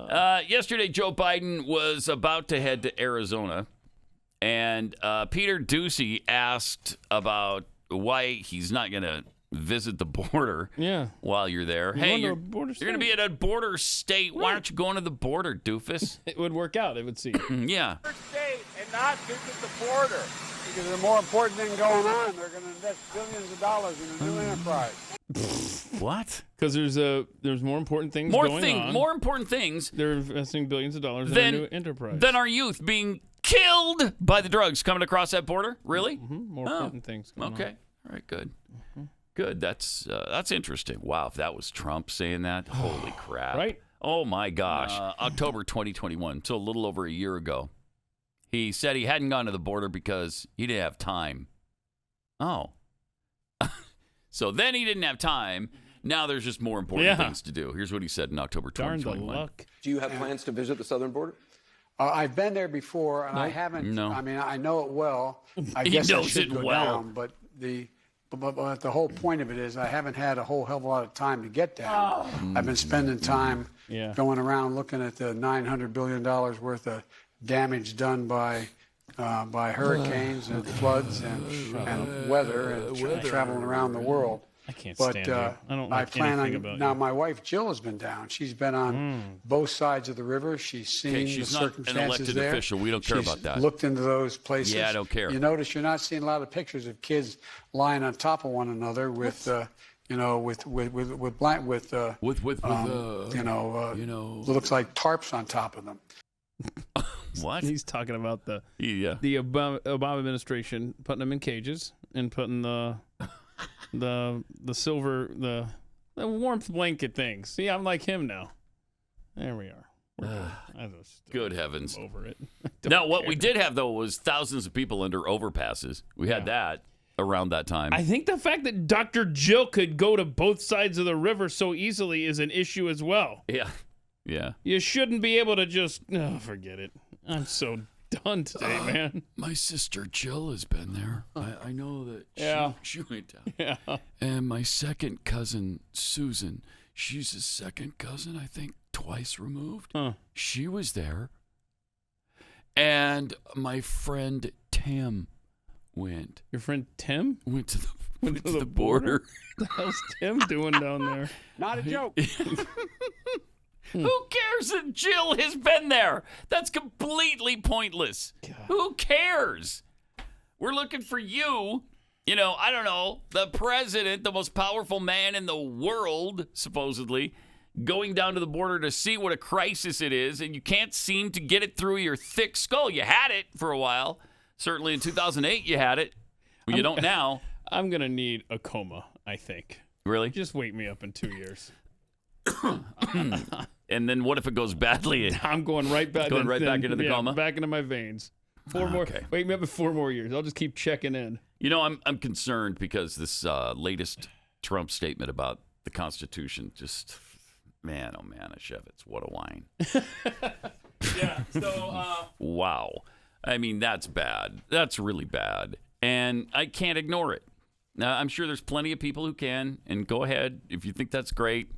Yesterday, Joe Biden was about to head to Arizona, and Peter Doocy asked about why he's not going to visit the border while you're there. Hey, you're going to be at a border state. Why aren't you going to the border, doofus? It would work out, it would seem. Yeah. State and not visit the border. Because there's a more important thing going on. They're going to invest billions of dollars in a new enterprise. What? Because there's more important things going on. More important things. They're investing billions of dollars in a new enterprise. Than our youth being killed by the drugs coming across that border? Really? Mm-hmm. More important things going on. Okay. All right, good. Mm-hmm. Good. That's interesting. Wow, if that was Trump saying that, holy crap. Right? Oh, my gosh. October 2021, so a little over a year ago. He said he hadn't gone to the border because he didn't have time. Oh. So then he didn't have time. Now there's just more important things to do. Here's what he said in October 2021. Darn the luck. Do you have plans to visit the southern border? I've been there before, and I haven't. No. I mean, I know it well. I He guess I knows should it go well. down, but the whole point of it is I haven't had a whole hell of a lot of time to get down. I've been spending time going around looking at the $900 billion worth of damage done by hurricanes and floods and weather and traveling around the world. I can't stand you. I don't like anything about now. you. My wife Jill has been down. She's been on both sides of the river. She's seen she's the not circumstances an elected there. official. We don't care She's about that. Looked into those places. Yeah, I don't care. You notice you're not seeing a lot of pictures of kids lying on top of one another with what looks like tarps on top of them. What? He's talking about the Obama administration putting them in cages and putting the silver the warmth blanket things. See, I'm like him now. There we are. Good heavens. Over it. Now, what we did have, though, was thousands of people under overpasses. We had that around that time. I think the fact that Dr. Jill could go to both sides of the river so easily is an issue as well. Yeah. Yeah. You shouldn't be able to just forget it. I'm so done today, man. My sister Jill has been there. I know that she went down. Yeah. And my second cousin, Susan, she's a second cousin, I think, twice removed. Huh. She was there. And my friend Tim went. Your friend Tim? Went to the border. What the hell's Tim doing down there? Not a joke. Who cares that Jill has been there? That's completely pointless. God. Who cares? We're looking for you. I don't know, the president, the most powerful man in the world, supposedly, going down to the border to see what a crisis it is, and you can't seem to get it through your thick skull. You had it for a while. Certainly in 2008 you had it. But you don't now. I'm going to need a coma, I think. Really? Just wake me up in 2 years. And then what if it goes badly? I'm going right back. Back into the coma? Back into my veins. Wake me up in 4 more years. I'll just keep checking in. I'm concerned because this latest Trump statement about the Constitution just, man, oh man, Ashevitz, what a whine. Yeah, so... Wow. I mean, that's bad. That's really bad. And I can't ignore it. Now, I'm sure there's plenty of people who can, and go ahead if you think that's great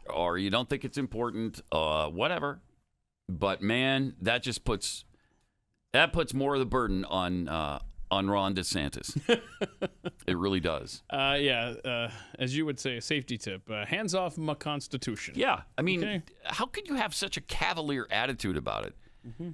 or you don't think it's important, whatever. But, man, that just puts more of the burden on Ron DeSantis. It really does. As you would say, a safety tip, hands off my Constitution. Yeah. I mean, How could you have such a cavalier attitude about it? Mm-hmm.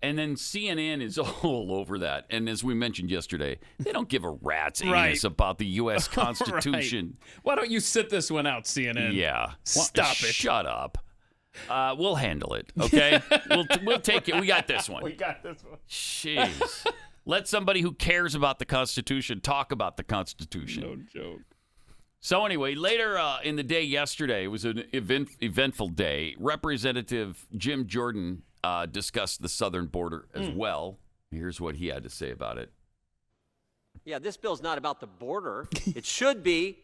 And then CNN is all over that. And as we mentioned yesterday, they don't give a rat's anus about the U.S. Constitution. Right. Why don't you sit this one out, CNN? Yeah. Stop it. Shut up. We'll handle it, okay? we'll take it. We got this one. Jeez. Let somebody who cares about the Constitution talk about the Constitution. No joke. So anyway, later in the day yesterday, it was an eventful day. Representative Jim Jordan discussed the southern border as well. Here's what he had to say about it. Yeah, this bill's not about the border. It should be.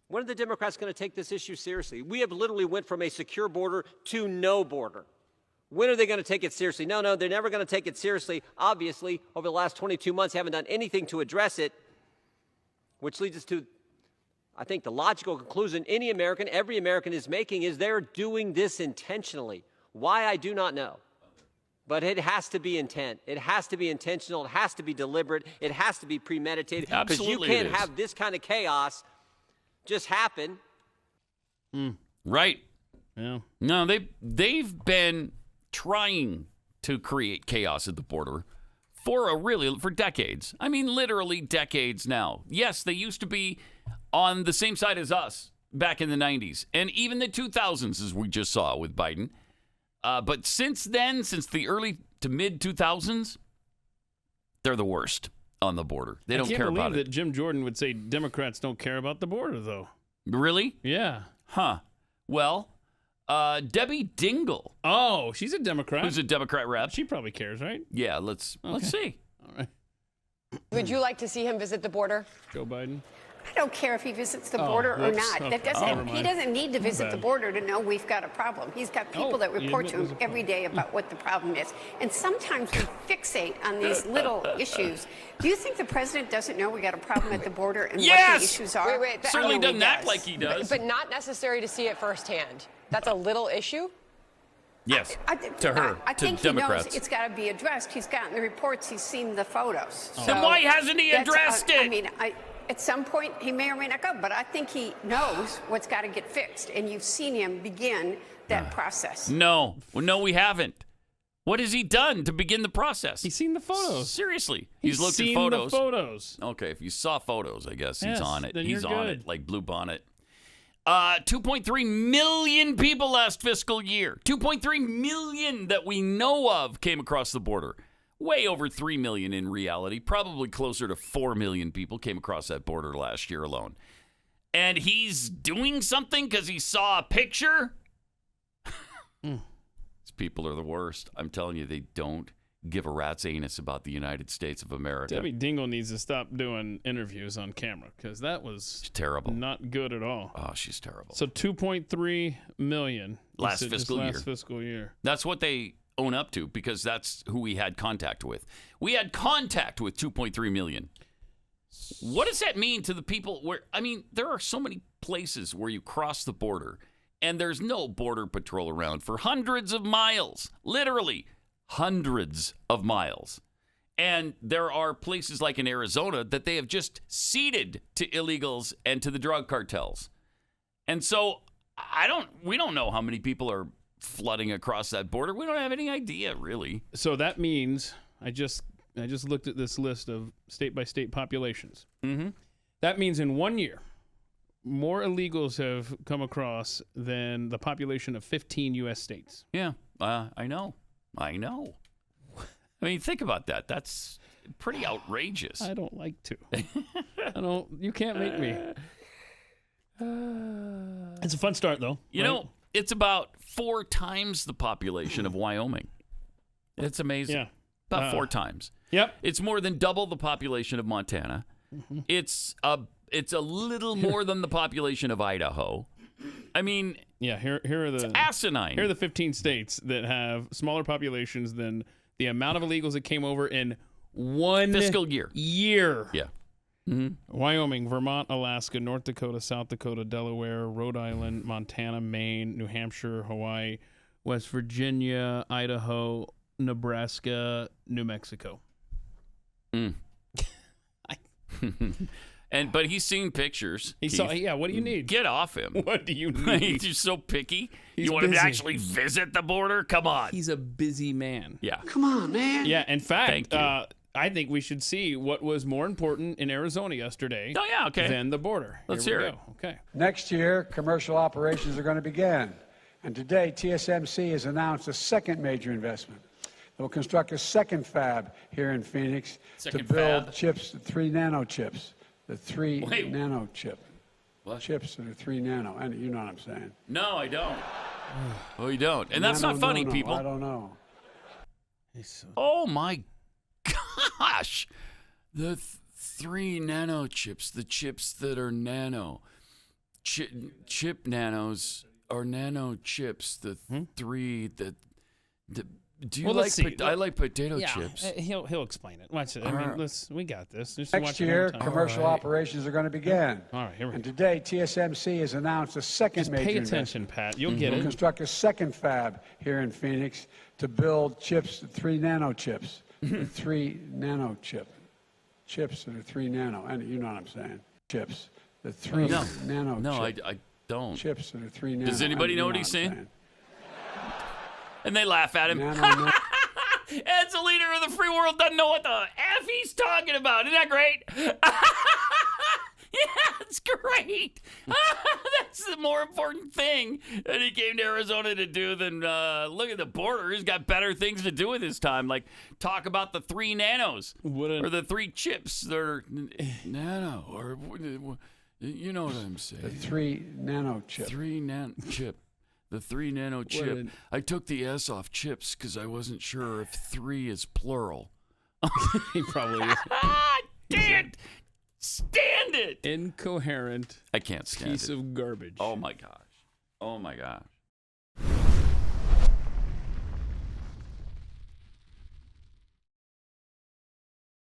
When are the Democrats going to take this issue seriously? We have literally went from a secure border to no border. When are they going to take it seriously? No, they're never going to take it seriously. Obviously, over the last 22 months, they haven't done anything to address it, which leads us to I think the logical conclusion every American is making is they're doing this intentionally. Why, I do not know. But it has to be intent. It has to be intentional. It has to be deliberate. It has to be premeditated. Because you Absolutely can't it is. have this kind of chaos just happen. Right. Yeah. No, they've been trying to create chaos at the border for decades. I mean, literally decades now. Yes, they used to be on the same side as us back in the 90s and even the 2000s, as we just saw with Biden. But since then, since the early to mid 2000s, they're the worst on the border. They don't care about I can't believe it. that Jim Jordan would say Democrats don't care about the border, though. Really? Yeah. Huh. Well, Debbie Dingell, Oh, she's a Democrat. who's a Democrat rep. She probably cares, right? Yeah, let's see. All right. Would you like to see him visit the border? Joe Biden. I don't care if he visits the border or whoops. not. Okay. That Never doesn't. mind. He doesn't need to visit bad. the border to know we've got a problem. He's got people that you report admit to there's him a every day about what the problem is. And sometimes we fixate on these little issues. Do you think the president doesn't know we got a problem at the border and what Yes! the issues are? Wait, that- Certainly I know he doesn't act does. like he does. But not necessary to see it firsthand. That's a little issue. Yes, I to her, I to think he Democrats. knows it's got to be addressed. He's gotten the reports. He's seen the photos. Then why hasn't he that's- addressed it? I mean, at some point, he may or may not go, but I think he knows what's got to get fixed. And you've seen him begin that process. No, we haven't. What has he done to begin the process? He's seen the photos. Seriously, he's looked seen at photos. the photos. Okay, if you saw photos, I guess he's Yes, on it. then He's you're on good. it like Blue Bonnet. 2.3 million people last fiscal year. 2.3 million that we know of came across the border. Way over 3 million in reality. Probably closer to 4 million people came across that border last year alone. And he's doing something because he saw a picture? These people are the worst. I'm telling you, they don't give a rat's anus about the United States of America. Debbie Dingell needs to stop doing interviews on camera because that was It's terrible. not good at all. Oh, she's terrible. So 2.3 million you Last said, fiscal just year. Last fiscal year. That's what they own up to because that's who we had contact with. We had contact with 2.3 million. What does that mean to the people where, I mean, there are so many places where you cross the border and there's no border patrol around for hundreds of miles, literally hundreds of miles. And there are places like in Arizona that they have just ceded to illegals and to the drug cartels. And so we don't know how many people are flooding across that border. We don't have any idea, really. So that means I just looked at this list of state by state populations. Mm-hmm. That means in 1 year, more illegals have come across than the population of 15 U.S. states. Yeah, I know. I mean, think about that. That's pretty outrageous. I don't like to. You can't make me. It's a fun start, though. You right? know, it's about 4 times the population of Wyoming. It's amazing. Yeah. About 4 times. Yep. It's more than double the population of Montana. Mm-hmm. It's a little more than the population of Idaho. I mean, Yeah, here are the asinine. Here are the 15 states that have smaller populations than the amount of illegals that came over in one Fiscal year. Yeah. Wyoming, Vermont, Alaska, North Dakota, South Dakota, Delaware, Rhode Island, Montana, Maine, New Hampshire, Hawaii, West Virginia, Idaho, Nebraska, New Mexico. But he's seen pictures. Keith. What do you need? Get off him. What do you need? He's just so picky. He's you want him to busy. actually visit the border? Come on. He's a busy man. Yeah. Come on, man. Yeah, in fact, Thank you. I think we should see what was more important in Arizona yesterday Oh, yeah, okay. than the border. Let's Here we hear go. Okay. Next year, commercial operations are going to begin. And today, TSMC has announced a second major investment. They will construct a second fab here in Phoenix Second to build fab? chips, the 3 nano chips. The 3 Wait. nano chip. What? Chips that are 3 nano. And you know what I'm saying. No, I don't. Oh, you don't. And that's not funny, people. I don't know. Oh, my gosh. The 3 nano chips, the chips that are nano. Chip nanos are nano chips. The 3, Do you Well, let's see. I like potato Yeah, chips. he'll explain it. Watch it. I mean, we got this. Just Next watch it year, one more time. commercial operations are going to begin. All right, here we And go. today, TSMC has announced a second Just major pay investment. attention, Pat. You'll get We'll it. construct a second fab here in Phoenix to build chips, 3 nano chips. 3 nano chips that are 3 nano. And you know what I'm saying. Chips. The 3 nano No, chip. I don't. Chips that are 3 nano. Does anybody You know what he's I'm saying? And they laugh at him. Nano, As the leader of the free world doesn't know what the F he's talking about. Isn't that great? Yeah, it's great. That's the more important thing that he came to Arizona to do than look at the border. He's got better things to do with his time, like talk about the 3 nanos or the 3 chips that are nano, or you know what I'm saying. the 3 nano chip. 3 nano chip. The 3 nano chip. I took the S off chips because I wasn't sure if 3 is plural. He probably is. Can't stand it. Incoherent I can't stand piece it. of garbage. Oh my gosh. Oh my gosh.